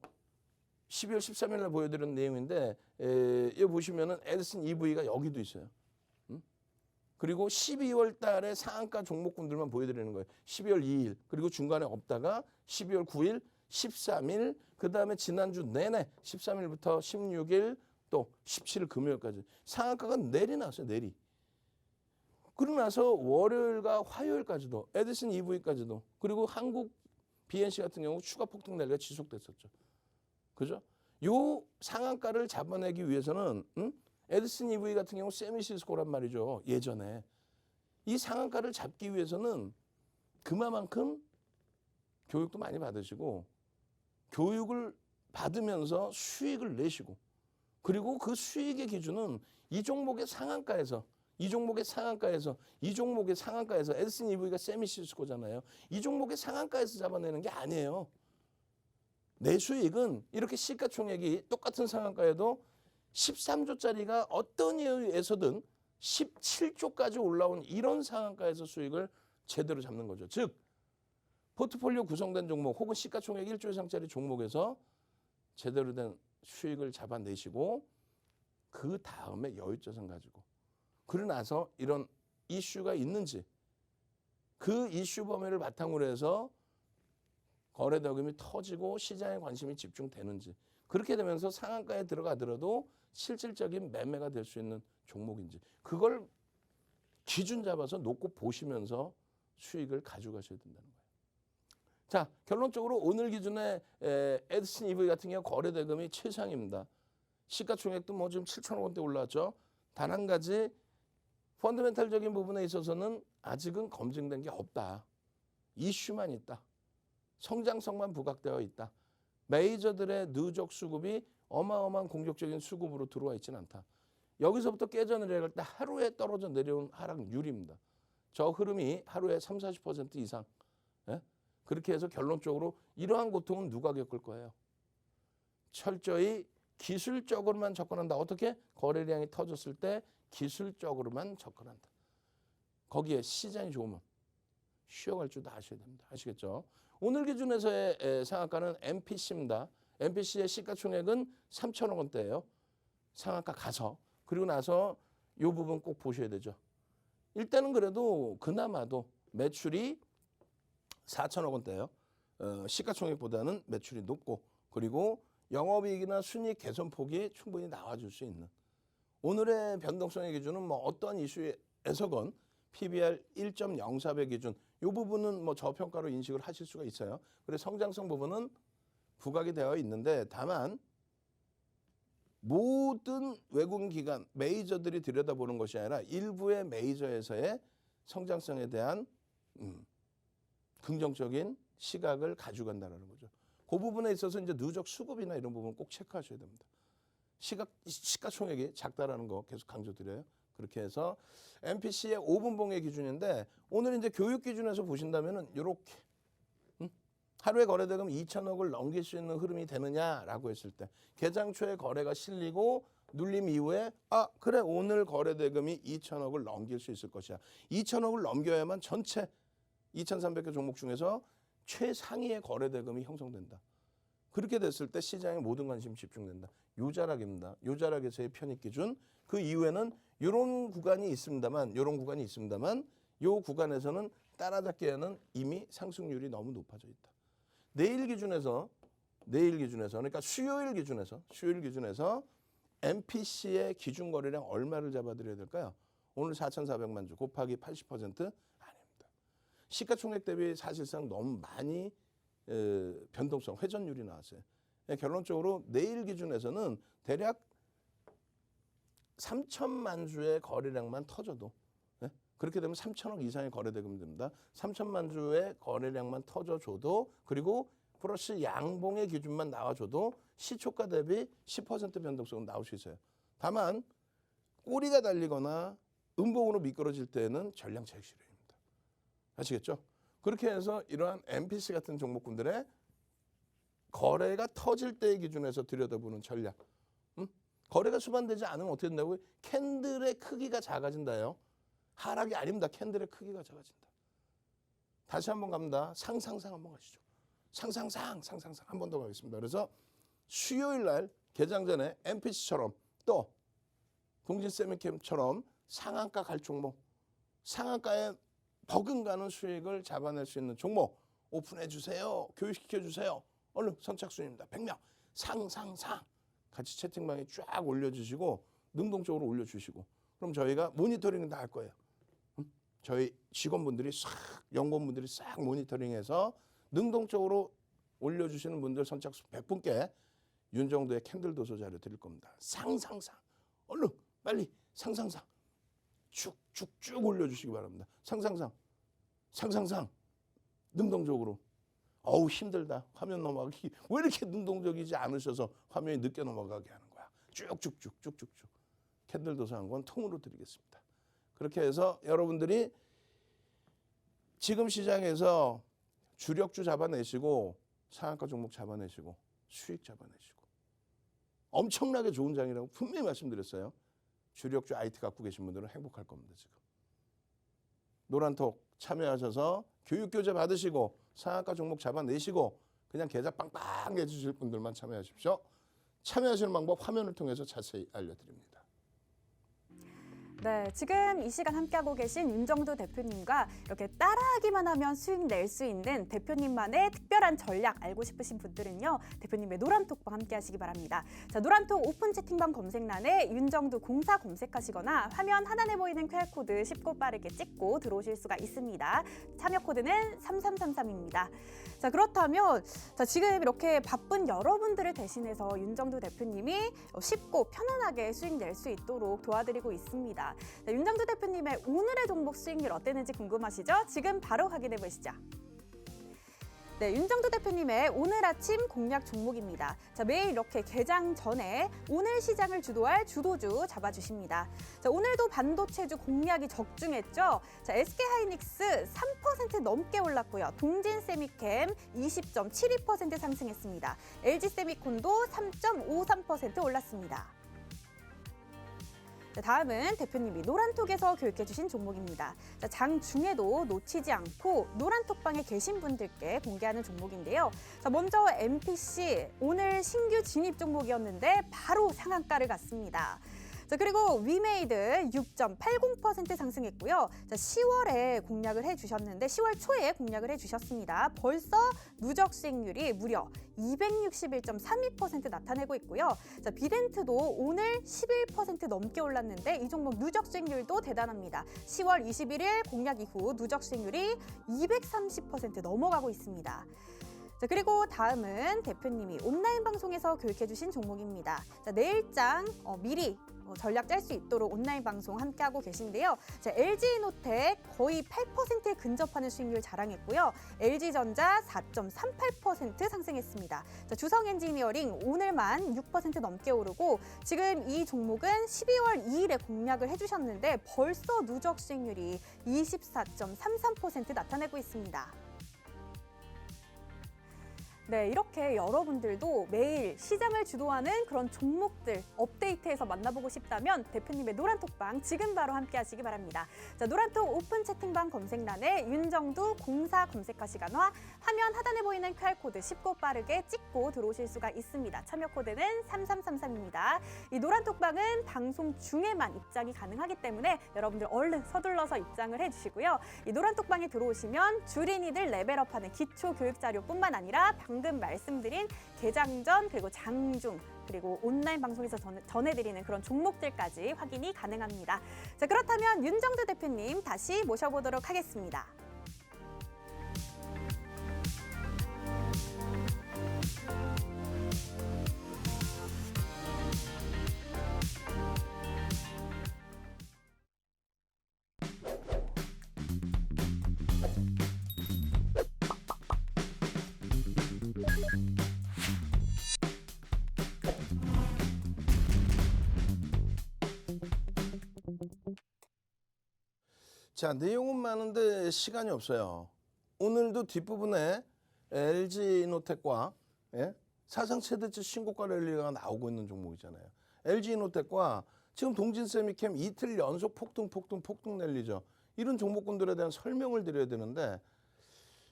12월 13일 날 보여드린 내용인데 여기 보시면은 에디슨 EV가 여기도 있어요. 그리고 12월 달에 상한가 종목군들만 보여드리는 거예요. 12월 2일 그리고 중간에 없다가 12월 9일, 13일 그다음에 지난주 내내 13일부터 16일 또 17일 금요일까지 상한가가 내리 나왔어요. 내리. 그러고 나서 월요일과 화요일까지도 에디슨 EV까지도 그리고 한국 BNC 같은 경우 추가 폭등 내리가 지속됐었죠. 그죠? 요 상한가를 잡아내기 위해서는 에디슨 EV 같은 경우 세미시스코란 말이죠. 예전에. 이 상한가를 잡기 위해서는 그만큼 교육도 많이 받으시고 교육을 받으면서 수익을 내시고 그리고 그 수익의 기준은 이 종목의 상한가에서 에디슨 EV가 세미시스코잖아요. 이 종목의 상한가에서 잡아내는 게 아니에요. 내 수익은 이렇게 시가총액이 똑같은 상한가에도 13조짜리가 어떤 이유에서든 17조까지 올라온 이런 상한가에서 수익을 제대로 잡는 거죠. 즉 포트폴리오 구성된 종목 혹은 시가총액 1조 이상짜리 종목에서 제대로 된 수익을 잡아내시고 그 다음에 여유자산 가지고 그러고 나서 이런 이슈가 있는지 그 이슈 범위를 바탕으로 해서 거래대금이 터지고 시장에 관심이 집중되는지 그렇게 되면서 상한가에 들어가더라도 실질적인 매매가 될 수 있는 종목인지 그걸 기준 잡아서 놓고 보시면서 수익을 가져가셔야 된다는 거예요. 자, 결론적으로 오늘 기준에 에디슨 EV 같은 경우 거래대금이 최상입니다. 시가총액도 뭐 지금 7천억 원대 올라왔죠. 단 한 가지 펀더멘탈적인 부분에 있어서는 아직은 검증된 게 없다. 이슈만 있다. 성장성만 부각되어 있다. 메이저들의 누적 수급이 어마어마한 공격적인 수급으로 들어와 있지는 않다. 여기서부터 깨져내려갈 때 하루에 떨어져 내려온 하락률입니다. 저 흐름이 하루에 30-40% 이상. 그렇게 해서 결론적으로 이러한 고통은 누가 겪을 거예요? 철저히 기술적으로만 접근한다. 어떻게? 거래량이 터졌을 때 기술적으로만 접근한다. 거기에 시장이 좋으면 쉬어갈 줄도 아셔야 됩니다. 아시겠죠? 오늘 기준에서의 상한가는 MPC입니다. MPC의 시가총액은 3천억 원대예요. 상한가 가서. 그리고 나서 이 부분 꼭 보셔야 되죠. 일단은 그래도 그나마도 매출이 4천억 원대예요. 시가총액보다는 매출이 높고 그리고 영업이익이나 순이익 개선 폭이 충분히 나와줄 수 있는 오늘의 변동성의 기준은 뭐 어떤 이슈에서건 PBR 1.04배 기준 이 부분은 뭐 저평가로 인식을 하실 수가 있어요. 그래서 성장성 부분은 부각이 되어 있는데 다만 모든 외국인 기관, 메이저들이 들여다보는 것이 아니라 일부의 메이저에서의 성장성에 대한 긍정적인 시각을 가져간다는 거죠. 그 부분에 있어서 이제 누적 수급이나 이런 부분 꼭 체크하셔야 됩니다. 시가총액이 작다라는 거 계속 강조드려요. 그렇게 해서 MPC의 5분 봉의 기준인데 오늘 이제 교육 기준에서 보신다면은 이렇게 하루에 거래대금 2천억을 넘길 수 있는 흐름이 되느냐라고 했을 때 개장 초에 거래가 실리고 눌림 이후에 그래 오늘 거래대금이 2천억을 넘길 수 있을 것이야. 2천억을 넘겨야만 전체 2,300개 종목 중에서 최상위의 거래대금이 형성된다. 그렇게 됐을 때 시장에 모든 관심이 집중된다. 요 자락입니다. 요 자락에서의 편입 기준. 그 이후에는 이런 구간이 있습니다만 요 구간에서는 따라잡기에는 이미 상승률이 너무 높아져 있다. 내일 기준에서 그러니까 수요일 기준에서 MPC의 기준 거래량 얼마를 잡아드려야 될까요? 오늘 4,400만 주 곱하기 80% 아닙니다. 시가총액 대비 사실상 너무 많이 변동성, 회전율이 나왔어요. 결론적으로 내일 기준에서는 대략 3천만 주의 거래량만 터져도 그렇게 되면 3천억 이상의 거래대금이 됩니다. 3천만 주의 거래량만 터져줘도 그리고 플러스 양봉의 기준만 나와줘도 시초가 대비 10% 변동성은 나올 수 있어요. 다만 꼬리가 달리거나 음봉으로 미끄러질 때는 전량차익 실현입니다. 아시겠죠? 그렇게 해서 이러한 MPC 같은 종목군들의 거래가 터질 때의 기준에서 들여다보는 전략. 거래가 수반되지 않으면 어떻게 된다고요? 캔들의 크기가 작아진다요. 하락이 아닙니다. 캔들의 크기가 작아진다. 다시 한번 갑니다. 상상상 한번 가시죠. 상상상 한 번 더 가겠습니다. 그래서 수요일 날 개장 전에 MPC처럼 또 동진세미캠처럼 상한가 갈 종목, 상한가에 버금가는 수익을 잡아낼 수 있는 종목 오픈해 주세요. 교육시켜 주세요. 얼른 선착순입니다. 100명. 상상 같이 채팅방에 쫙 올려주시고 능동적으로 올려주시고 그럼 저희가 모니터링 다 할 거예요. 저희 직원분들이 연구원분들이 싹 모니터링해서 능동적으로 올려주시는 분들 선착순 100분께 윤정도의 캔들 도서 자료 드릴 겁니다. 상상 얼른 빨리 상상 쭉쭉쭉 올려주시기 바랍니다. 상상 능동적으로. 어우 힘들다. 화면 넘어가기 왜 이렇게 능동적이지 않으셔서 화면이 늦게 넘어가게 하는 거야. 쭉쭉쭉 캔들 도서 한 권 통으로 드리겠습니다. 그렇게 해서 여러분들이 지금 시장에서 주력주 잡아내시고 상한가 종목 잡아내시고 수익 잡아내시고 엄청나게 좋은 장이라고 분명히 말씀드렸어요. 주력주 IT 갖고 계신 분들은 행복할 겁니다. 지금 노란톡 참여하셔서 교육교재 받으시고 상한가 종목 잡아내시고 그냥 계좌 빵빵 해주실 분들만 참여하십시오. 참여하시는 방법 화면을 통해서 자세히 알려드립니다. 네, 지금 이 시간 함께하고 계신 윤정도 대표님과 이렇게 따라하기만 하면 수익 낼 수 있는 대표님만의 특별한 전략 알고 싶으신 분들은요. 대표님의 노란톡방 함께하시기 바랍니다. 자, 노란톡 오픈 채팅방 검색란에 윤정도 공사 검색하시거나 화면 하단에 보이는 QR코드 쉽고 빠르게 찍고 들어오실 수가 있습니다. 참여 코드는 3333입니다. 자, 그렇다면 지금 이렇게 바쁜 여러분들을 대신해서 윤정도 대표님이 쉽고 편안하게 수익 낼 수 있도록 도와드리고 있습니다. 자, 윤정도 대표님의 오늘의 종목 수익률 어땠는지 궁금하시죠? 지금 바로 확인해 보시죠. 네, 윤정도 대표님의 오늘 아침 공략 종목입니다. 자, 매일 이렇게 개장 전에 오늘 시장을 주도할 주도주 잡아주십니다. 자, 오늘도 반도체주 공략이 적중했죠. 자, SK하이닉스 3% 넘게 올랐고요. 동진세미캠 20.72% 상승했습니다. LG세미콘도 3.53% 올랐습니다. 자, 다음은 대표님이 노란톡에서 교육해주신 종목입니다. 자, 장중에도 놓치지 않고 노란톡방에 계신 분들께 공개하는 종목인데요. 자, 먼저 MPC 오늘 신규 진입 종목이었는데 바로 상한가를 갔습니다. 자, 그리고 위메이드 6.80% 상승했고요. 자, 10월에 공략을 해주셨는데 10월 초에 공략을 해주셨습니다. 벌써 누적 수익률이 무려 261.32% 나타내고 있고요. 자, 비덴트도 오늘 11% 넘게 올랐는데 이 종목 누적 수익률도 대단합니다. 10월 21일 공략 이후 누적 수익률이 230% 넘어가고 있습니다. 자, 그리고 다음은 대표님이 온라인 방송에서 교육해주신 종목입니다. 자, 내일장 미리 전략 짤 수 있도록 온라인 방송 함께하고 계신데요. 자, LG이노텍 거의 8%에 근접하는 수익률 자랑했고요. LG전자 4.38% 상승했습니다. 자, 주성엔지니어링 오늘만 6% 넘게 오르고 지금 이 종목은 12월 2일에 공략을 해주셨는데 벌써 누적 수익률이 24.33% 나타내고 있습니다. 네, 이렇게 여러분들도 매일 시장을 주도하는 그런 종목들 업데이트해서 만나보고 싶다면 대표님의 노란톡방 지금 바로 함께 하시기 바랍니다. 자, 노란톡 오픈 채팅방 검색란에 윤정두 공사 검색하시거나 화면 하단에 보이는 QR코드 쉽고 빠르게 찍고 들어오실 수가 있습니다. 참여 코드는 3333입니다. 이 노란톡방은 방송 중에만 입장이 가능하기 때문에 여러분들 얼른 서둘러서 입장을 해주시고요. 이 노란톡방에 들어오시면 주린이들 레벨업하는 기초 교육 자료뿐만 아니라 방금 말씀드린 개장전 그리고 장중 그리고 온라인 방송에서 전해드리는 그런 종목들까지 확인이 가능합니다. 자, 그렇다면 윤정두 대표님 다시 모셔보도록 하겠습니다. 자, 내용은 많은데 시간이 없어요. 오늘도 뒷부분에 LG이노텍과 사상 최대치 신고가 랠리가 나오고 있는 종목이잖아요. LG이노텍과 지금 동진세미캠 이틀 연속 폭등 랠리죠. 이런 종목군들에 대한 설명을 드려야 되는데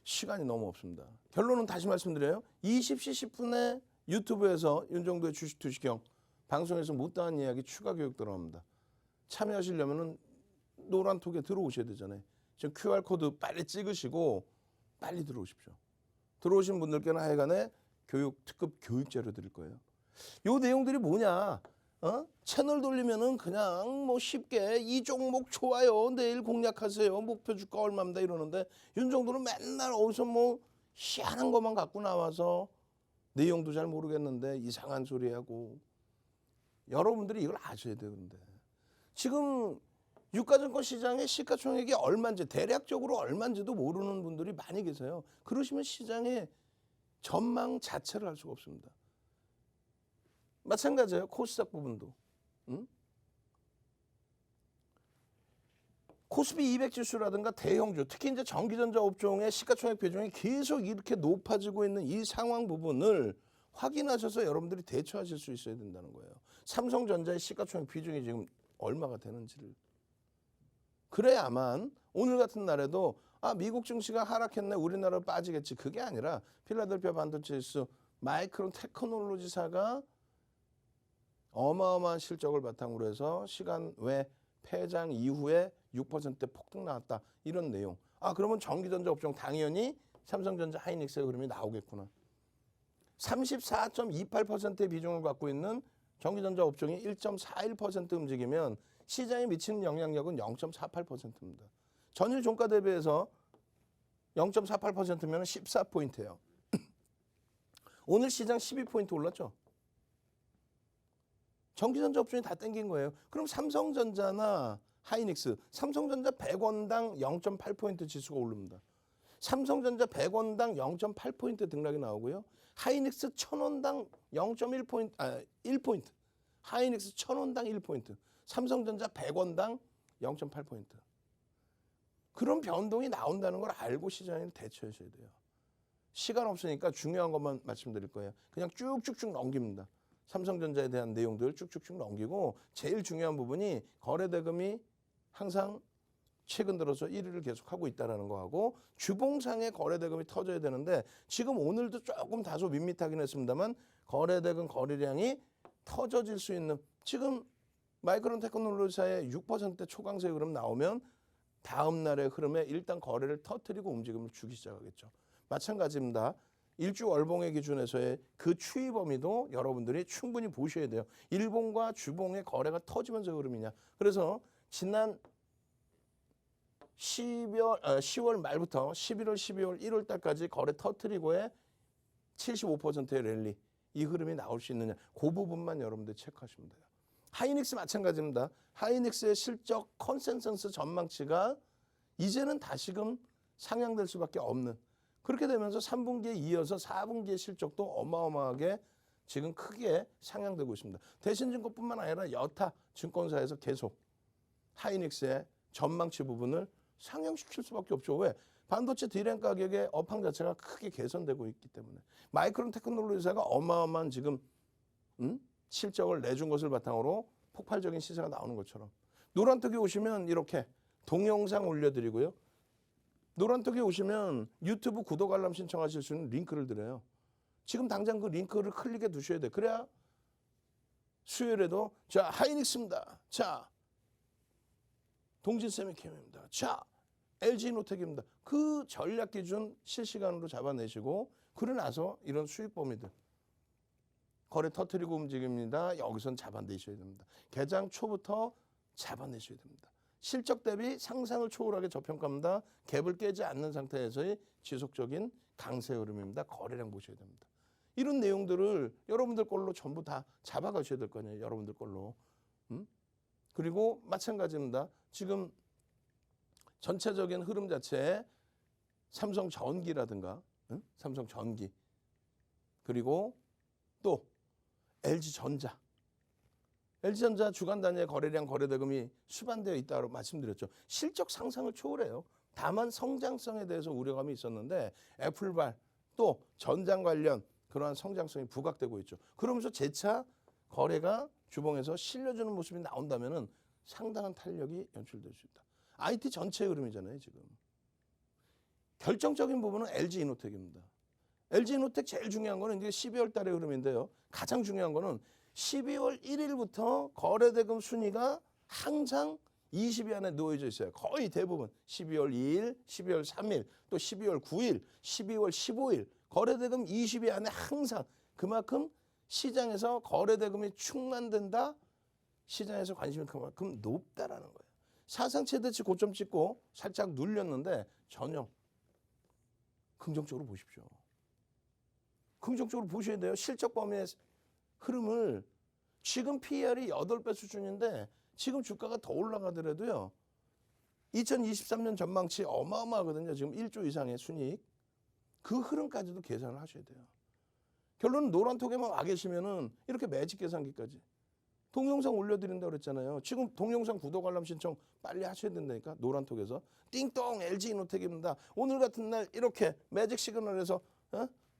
시간이 너무 없습니다. 결론은 다시 말씀드려요. 20시 10분에 유튜브에서 윤정두의 주식 투시경 방송에서 못다한 이야기 추가 교육 들어갑니다. 참여하시려면은 노란톡에 들어오셔야 되잖아요. 지금 QR코드 빨리 찍으시고 빨리 들어오십시오. 들어오신 분들께는 하여간에 특급 교육 자료 드릴 거예요. 요 내용들이 뭐냐? 채널 돌리면은 그냥 뭐 쉽게 이 종목 좋아요. 내일 공략하세요. 목표 주가 얼마입니다. 이러는데 윤정도는 맨날 어디서 뭐 희한한 것만 갖고 나와서 내용도 잘 모르겠는데 이상한 소리 하고 여러분들이 이걸 아셔야 되는데 지금 유가증권 시장의 시가총액이 얼마인지 대략적으로 얼마인지도 모르는 분들이 많이 계세요. 그러시면 시장의 전망 자체를 할 수가 없습니다. 마찬가지예요. 코스닥 부분도. 코스피 200 지수라든가 대형주, 특히 이제 전기전자 업종의 시가총액 비중이 계속 이렇게 높아지고 있는 이 상황 부분을 확인하셔서 여러분들이 대처하실 수 있어야 된다는 거예요. 삼성전자의 시가총액 비중이 지금 얼마가 되는지를. 그래야만 오늘 같은 날에도 미국 증시가 하락했네 우리나라 빠지겠지. 그게 아니라 필라델피아 반도체 지수 마이크론 테크놀로지사가 어마어마한 실적을 바탕으로 해서 시간 외 폐장 이후에 6% 폭등 나왔다. 이런 내용. 그러면 전기전자 업종 당연히 삼성전자 하이닉스의 흐름이 나오겠구나. 34.28%의 비중을 갖고 있는 전기전자 업종이 1.41% 움직이면 시장에 미치는 영향력은 0.48%입니다. 전일 종가 대비해서 0.48%면 14포인트예요. 오늘 시장 12포인트 올랐죠? 전기전자 업종이 다 땡긴 거예요. 그럼 삼성전자나 하이닉스, 삼성전자 100원당 0.8포인트 지수가 오릅니다. 삼성전자 100원당 0.8포인트 등락이 나오고요. 하이닉스 1000원당 1포인트. 하이닉스 1000원당 1포인트. 삼성전자 100원당 0.8포인트. 그런 변동이 나온다는 걸 알고 시장에 대처하셔야 돼요. 시간 없으니까 중요한 것만 말씀드릴 거예요. 그냥 쭉쭉쭉 넘깁니다. 삼성전자에 대한 내용들 쭉쭉쭉 넘기고 제일 중요한 부분이 거래대금이 항상 최근 들어서 1위를 계속하고 있다는 거하고 주봉상의 거래대금이 터져야 되는데 지금 오늘도 조금 다소 밋밋하긴 했습니다만 거래대금 거래량이 터져질 수 있는 지금 마이크론 테크놀로지사의 6% 초강세 흐름 나오면 다음 날의 흐름에 일단 거래를 터뜨리고 움직임을 주기 시작하겠죠. 마찬가지입니다. 일주 월봉의 기준에서의 그 추이 범위도 여러분들이 충분히 보셔야 돼요. 일봉과 주봉의 거래가 터지면서 흐름이냐. 그래서 지난 10월 말부터 11월, 12월, 1월 달까지 거래 터뜨리고의 75%의 랠리 이 흐름이 나올 수 있느냐 그 부분만 여러분들 체크하시면 돼요. 하이닉스 마찬가지입니다. 하이닉스의 실적 컨센서스 전망치가 이제는 다시금 상향될 수밖에 없는 그렇게 되면서 3분기에 이어서 4분기의 실적도 어마어마하게 지금 크게 상향되고 있습니다. 대신증권뿐만 아니라 여타 증권사에서 계속 하이닉스의 전망치 부분을 상향시킬 수밖에 없죠. 왜? 반도체 디램 가격의 업황 자체가 크게 개선되고 있기 때문에 마이크론 테크놀로지사가 어마어마한 지금 실적을 내준 것을 바탕으로 폭발적인 시세가 나오는 것처럼 노란톡에 오시면 이렇게 동영상 올려드리고요. 노란톡에 오시면 유튜브 구독 알람 신청하실 수 있는 링크를 드려요. 지금 당장 그 링크를 클릭해 두셔야 돼. 그래야 수요일에도 자 하이닉스입니다. 자 동진세미캠입니다. 자 LG노텍입니다. 그 전략 기준 실시간으로 잡아내시고 그러고 나서 이런 수익 범위들 거래 터트리고 움직입니다. 여기선 잡아내셔야 됩니다. 개장 초부터 잡아내셔야 됩니다. 실적 대비 상상을 초월하게 저평가입니다. 갭을 깨지 않는 상태에서의 지속적인 강세 흐름입니다. 거래량 보셔야 됩니다. 이런 내용들을 여러분들 걸로 전부 다 잡아가셔야 될 거 아니에요. 여러분들 걸로. 그리고 마찬가지입니다. 지금 전체적인 흐름 자체에 삼성전기라든가 삼성전기 그리고 또 LG전자 LG전자 주간 단위의 거래량 거래대금이 수반되어 있다고 말씀드렸죠. 실적 상상을 초월해요. 다만 성장성에 대해서 우려감이 있었는데 애플발 또 전장 관련 그러한 성장성이 부각되고 있죠. 그러면서 재차 거래가 주봉에서 실려주는 모습이 나온다면은 상당한 탄력이 연출될 수 있다. IT 전체 흐름이잖아요, 지금. 결정적인 부분은 LG이노텍입니다. LG이노텍 제일 중요한 거는 이제 12월 달의 흐름인데요. 가장 중요한 거는 12월 1일부터 거래대금 순위가 항상 20위 안에 놓여져 있어요. 거의 대부분 12월 2일, 12월 3일, 또 12월 9일, 12월 15일 거래대금 20위 안에 항상 그만큼 시장에서 거래대금이 충만된다. 시장에서 관심이 그만큼 높다라는 거예요. 사상 최대치 고점 찍고 살짝 눌렸는데 전혀 긍정적으로 보십시오. 긍정적으로 보셔야 돼요. 실적 범위의 흐름을 지금 PER이 8배 수준인데 지금 주가가 더 올라가더라도요. 2023년 전망치 어마어마하거든요. 지금 1조 이상의 순이익. 그 흐름까지도 계산을 하셔야 돼요. 결론은 노란톡에만 와 계시면은 이렇게 매직 계산기까지. 동영상 올려드린다고 그랬잖아요. 지금 동영상 구독 알람 신청 빨리 하셔야 된다니까. 노란톡에서. 띵동 LG이노텍입니다. 오늘 같은 날 이렇게 매직 시그널에서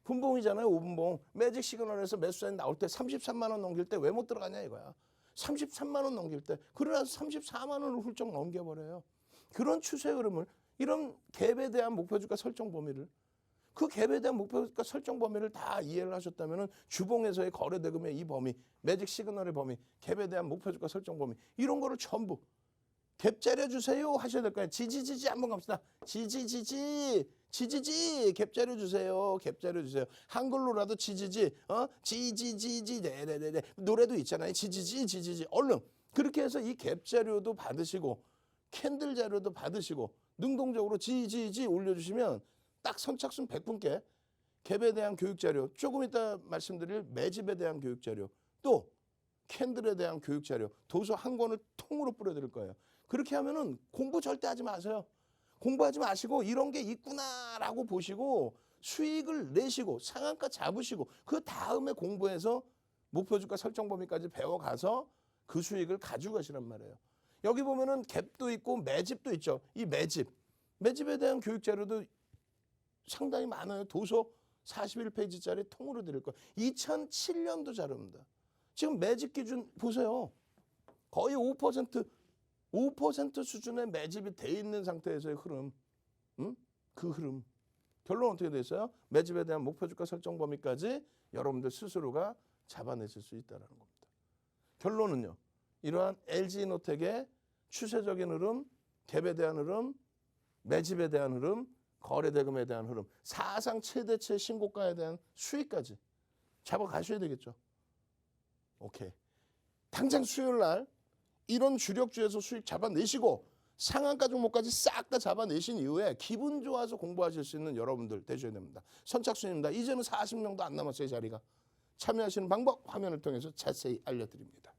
분봉이잖아요. 5분봉. 매직 시그널에서 매수사인 나올 때 33만 원 넘길 때 왜 못 들어가냐 이거야. 33만 원 넘길 때. 그러나서 34만 원을 훌쩍 넘겨버려요. 그런 추세 흐름을 이런 갭에 대한 목표주가 설정 범위를 그 갭에 대한 목표가 설정 범위를 다 이해를 하셨다면 주봉에서의 거래대금의 이 범위, 매직 시그널의 범위, 갭에 대한 목표주가 설정 범위 이런 거를 전부 갭 짜려주세요 하셔야 될 거예요. 지지지지 한번 갑시다. 지지지지 갭 짜려주세요. 갭 짜려주세요. 한글로라도 지지지 지지지지 네네네네 노래도 있잖아요. 지지지 얼른 그렇게 해서 이 갭 자료도 받으시고 캔들 자료도 받으시고 능동적으로 지지지 올려주시면 딱 선착순 100분께 갭에 대한 교육자료, 조금 이따 말씀드릴 매집에 대한 교육자료, 또 캔들에 대한 교육자료, 도서 한 권을 통으로 뿌려드릴 거예요. 그렇게 하면은 공부 절대 하지 마세요. 공부하지 마시고 이런 게 있구나라고 보시고 수익을 내시고 상한가 잡으시고 그 다음에 공부해서 목표주가 설정 범위까지 배워가서 그 수익을 가지고 가시란 말이에요. 여기 보면은 갭도 있고 매집도 있죠. 이 매집에 대한 교육자료도 상당히 많아요. 도서 41페이지짜리 통으로 드릴 거예요. 2007년도 자료입니다. 지금 매집 기준 보세요. 거의 5% 수준의 매집이 돼 있는 상태에서의 흐름. 그 흐름. 결론 어떻게 됐어요? 매집에 대한 목표주가 설정 범위까지 여러분들 스스로가 잡아내실 수 있다는 겁니다. 결론은요. 이러한 LG이노텍의 추세적인 흐름, 갭에 대한 흐름, 매집에 대한 흐름, 거래대금에 대한 흐름, 사상 최대치 신고가에 대한 수익까지 잡아가셔야 되겠죠. 오케이. 당장 수요일 날 이런 주력주에서 수익 잡아내시고 상한가 종목까지 싹 다 잡아내신 이후에 기분 좋아서 공부하실 수 있는 여러분들 되셔야 됩니다. 선착순입니다. 이제는 40명도 안 남았어요, 자리가. 참여하시는 방법 화면을 통해서 자세히 알려드립니다.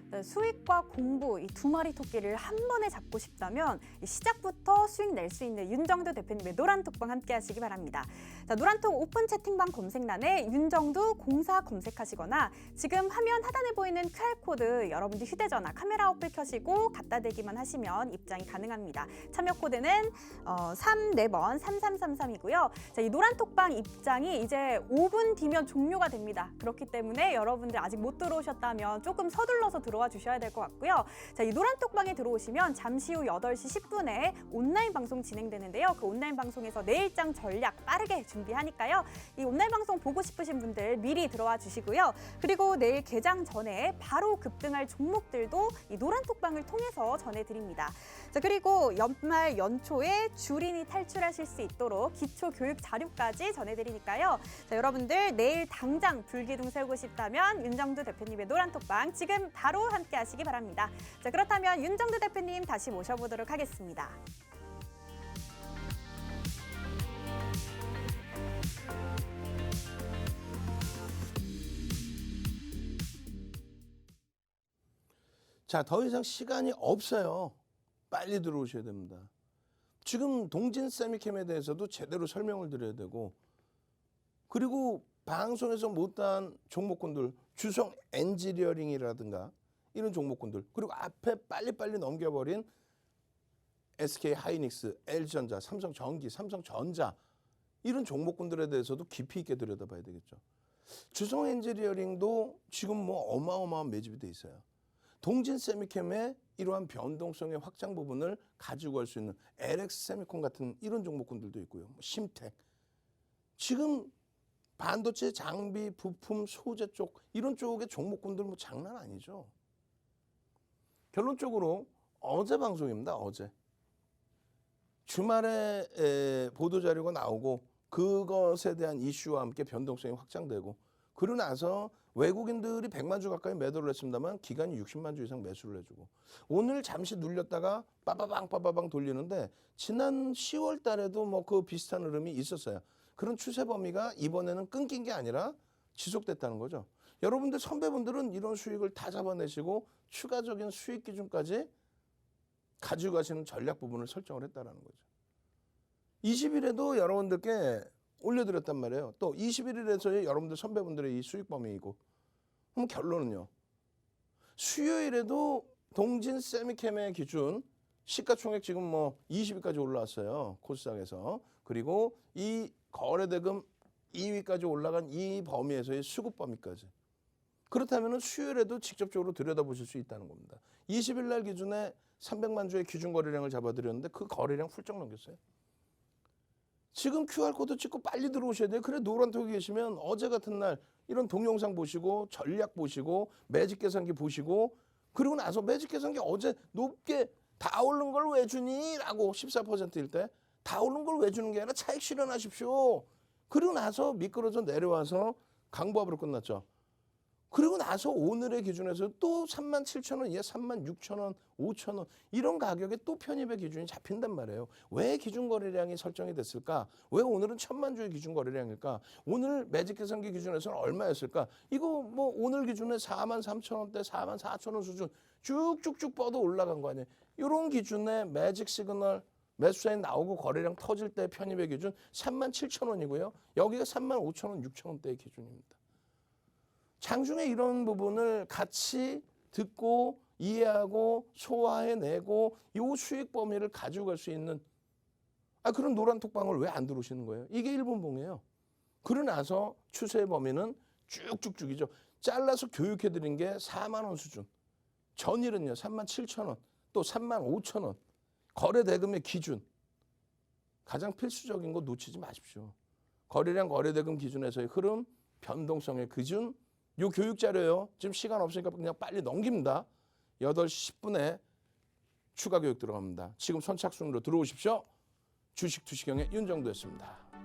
네, 수익과 공부 이 두 마리 토끼를 한 번에 잡고 싶다면 시작부터 수익 낼 수 있는 윤정두 대표님의 노란톡방 함께 하시기 바랍니다. 자, 노란톡 오픈 채팅방 검색란에 윤정두 공사 검색하시거나 지금 화면 하단에 보이는 QR코드 여러분들 휴대전화 카메라 어플 켜시고 갖다 대기만 하시면 입장이 가능합니다. 참여 코드는 4번 3333이고요. 자, 이 노란톡방 입장이 이제 5분 뒤면 종료가 됩니다. 그렇기 때문에 여러분들 아직 못 들어오셨다면 조금 서둘러서 들어와 주셔야 될 것 같고요. 자, 이 노란톡방에 들어오시면 잠시 후 8시 10분에 온라인 방송 진행되는데요. 그 온라인 방송에서 내일장 전략 빠르게 준비하니까요. 이 온라인 방송 보고 싶으신 분들 미리 들어와 주시고요. 그리고 내일 개장 전에 바로 급등할 종목들도 이 노란톡방을 통해서 전해드립니다. 자, 그리고 연말 연초에 주린이 탈출하실 수 있도록 기초 교육 자료까지 전해드리니까요. 자, 여러분들 내일 당장 불기둥 세우고 싶다면 윤정두 대표님의 노란톡방 지금 바로 함께 하시기 바랍니다. 자, 그렇다면 윤정두 대표님 다시 모셔보도록 하겠습니다. 자, 더 이상 시간이 없어요. 빨리 들어오셔야 됩니다. 지금 동진 세미캠에 대해서도 제대로 설명을 드려야 되고, 그리고 방송에서 못한 종목군들, 주성 엔지니어링이라든가 이런 종목군들, 그리고 앞에 빨리빨리 넘겨버린 SK 하이닉스, LG전자, 삼성전기, 삼성전자 이런 종목군들에 대해서도 깊이 있게 들여다봐야 되겠죠. 주성 엔지니어링도 지금 뭐 어마어마한 매집이 돼 있어요. 동진 세미캠의 이러한 변동성의 확장 부분을 가지고 갈 수 있는 LX 세미콘 같은 이런 종목군들도 있고요. 심텍. 지금 반도체 장비, 부품, 소재 쪽 이런 쪽의 종목군들 뭐 장난 아니죠. 결론적으로 어제 방송입니다. 어제. 주말에 보도자료가 나오고 그것에 대한 이슈와 함께 변동성이 확장되고 그러고 나서 외국인들이 100만 주 가까이 매도를 했습니다만 기관이 60만 주 이상 매수를 해주고 오늘 잠시 눌렸다가 빠바방 돌리는데 지난 10월 달에도 뭐 그 비슷한 흐름이 있었어요. 그런 추세 범위가 이번에는 끊긴 게 아니라 지속됐다는 거죠. 여러분들 선배분들은 이런 수익을 다 잡아내시고 추가적인 수익 기준까지 가지고 가시는 전략 부분을 설정을 했다는 거죠. 20일에도 여러분들께 올려드렸단 말이에요. 또 21일에서의 여러분들 선배분들의 이 수익 범위이고 그럼 결론은요. 수요일에도 동진 세미캠의 기준 시가총액 지금 뭐 20위까지 올라왔어요. 코스닥에서. 그리고 이 거래대금 2위까지 올라간 이 범위에서의 수급 범위까지. 그렇다면 수요일에도 직접적으로 들여다보실 수 있다는 겁니다. 20일 날 기준에 300만 주의 기준 거래량을 잡아드렸는데 그 거래량 훌쩍 넘겼어요. 지금 QR코드 찍고 빨리 들어오셔야 돼요. 그래 노란톡에 계시면 어제 같은 날 이런 동영상 보시고 전략 보시고 매직 계산기 보시고 그리고 나서 매직 계산기 어제 높게 다 오른 걸 왜 주니? 라고 14%일 때 다 오른 걸 왜 주는 게 아니라 차익 실현하십시오. 그리고 나서 미끄러져 내려와서 강보합으로 끝났죠. 그리고 나서 오늘의 기준에서 또 37,000원, 이하 36,000원, 5,000원 이런 가격에 또 편입의 기준이 잡힌단 말이에요. 왜 기준 거래량이 설정이 됐을까? 왜 오늘은 1,000만 주의 기준 거래량일까? 오늘 매직 계산기 기준에서는 얼마였을까? 이거 뭐 오늘 기준에 43,000원대, 44,000원 수준 쭉쭉쭉 뻗어 올라간 거 아니에요. 이런 기준의 매직 시그널 매수 사인 나오고 거래량 터질 때 편입의 기준 37,000원이고요. 여기가 35,000원, 6,000원대의 기준입니다. 장중에 이런 부분을 같이 듣고 이해하고 소화해내고 이 수익 범위를 가지고 갈 수 있는 그런 노란톡방을 왜 안 들어오시는 거예요? 이게 1분 봉이에요. 그러고 나서 추세의 범위는 쭉쭉쭉이죠. 잘라서 교육해드린 게 4만 원 수준. 전일은요 37,000원 또 35,000원. 거래 대금의 기준. 가장 필수적인 거 놓치지 마십시오. 거래량 거래 대금 기준에서의 흐름, 변동성의 기준. 요 교육 자료요. 지금 시간 없으니까 그냥 빨리 넘깁니다. 8시 10분에 추가 교육 들어갑니다. 지금 선착순으로 들어오십시오. 주식 투시경의 윤정두였습니다.